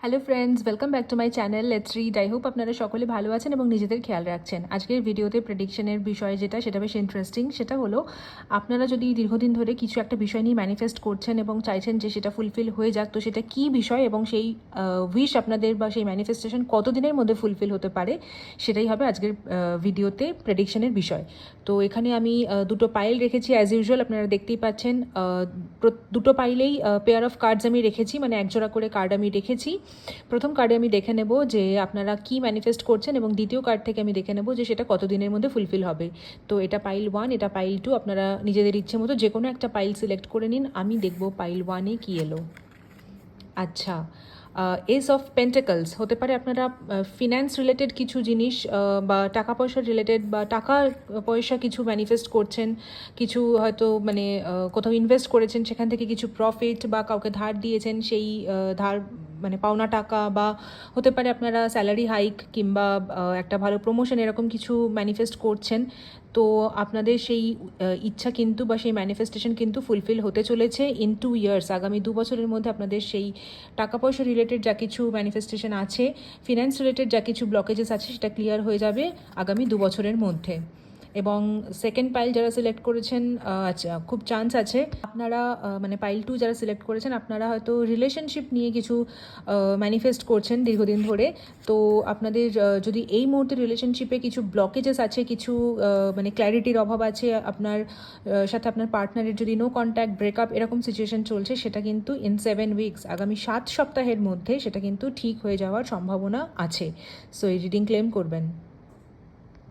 Hello friends, welcome back to my channel let's read. I hope আপনারা সকলে ভালো আছেন এবং নিজেদের খেয়াল রাখছেন। আজকের ভিডিওতে প্রেডিকশনের বিষয় সেটা বেশ ইন্টারেস্টিং। সেটা হলো, আপনারা যদি দীর্ঘদিন ধরে কিছু একটা বিষয় নিয়ে ম্যানিফেস্ট করছেন এবং চাইছেন যে সেটা ফুলফিল হয়ে যাক, তো সেটা কী বিষয় এবং সেই উইশ আপনাদের বা সেই ম্যানিফেস্টেশন কতদিনের মধ্যে ফুলফিল হতে পারে, সেটাই হবে আজকের ভিডিওতে প্রেডিকশনের বিষয়। তো এখানে আমি দুটো পাইল রেখেছি অ্যাজ ইউজুয়াল, আপনারা দেখতেই পাচ্ছেন। দুটো পাইলেই পেয়ার অফ কার্ডস আমি রেখেছি, মানে একজোড়া করে কার্ড আমি রেখেছি। প্রথম কার্ডে আমি দেখে নেব যে আপনারা কি ম্যানিফেস্ট করছেন এবং দ্বিতীয় কার্ড থেকে আমি দেখে নেব যে সেটা কতদিনের মধ্যে ফুলফিল হবে। তো এটা পাইল 1, এটা পাইল 2, আপনারা নিজেদের ইচ্ছে মতো যে কোনো একটা পাইল সিলেক্ট করে নিন। আমি দেখব পাইল 1-এ কী এলো। আচ্ছা, এস অফ পেন্টাকলস হতে পারে আপনারা ফিন্যান্স রিলেটেড কিছু জিনিস বা টাকা পয়সা রিলেটেড বা টাকা পয়সা কিছু ম্যানিফেস্ট করছেন, কিছু হয়তো মানে কোথাও ইনভেস্ট করেছেন, সেখান থেকে কিছু প্রফিট, বা কাউকে ধার দিয়েছেন, সেই ধার মানে পাওনা টাকা, বা হতে পারে আপনারা স্যালারি হাইক কিংবা একটা ভালো প্রমোশন, এরকম কিছু ম্যানিফেস্ট করছেন। তো আপনাদের সেই ইচ্ছা কিন্তু বা সেই ম্যানিফেস্টেশন কিন্তু ফুলফিল হতে চলেছে ইন 2 ইয়ার্স। আগামী 2 বছরের মধ্যে আপনাদের সেই টাকা পয়সা রিলেটেড যা কিছু ম্যানিফেস্টেশন আছে, ফিন্যান্স রিলেটেড যা কিছু ব্লকেজেস আছে, সেটা ক্লিয়ার হয়ে যাবে আগামী 2 বছরের মধ্যে। এবং সেকেন্ড পাইল যারা সিলেক্ট করেছেন, আচ্ছা, খুব চান্স আছে আপনারা মানে পাইল 2 যারা সিলেক্ট করেছেন, আপনারা হয়তো রিলেশনশিপ নিয়ে কিছু ম্যানিফেস্ট করছেন দীর্ঘদিন ধরে। তো আপনাদের যদি এই মুহূর্তে রিলেশনশিপে কিছু ব্লকেজেস আছে, কিছু মানে ক্ল্যারিটির অভাব আছে, আপনার সাথে আপনার পার্টনারের যদি নো কন্ট্যাক্ট, ব্রেকআপ এরকম সিচুয়েশন চলছে, সেটা কিন্তু ইন 7 উইকস, আগামী 7 সপ্তাহের মধ্যে সেটা কিন্তু ঠিক হয়ে যাওয়ার সম্ভাবনা আছে। সো এই রিডিং ক্লেম করবেন।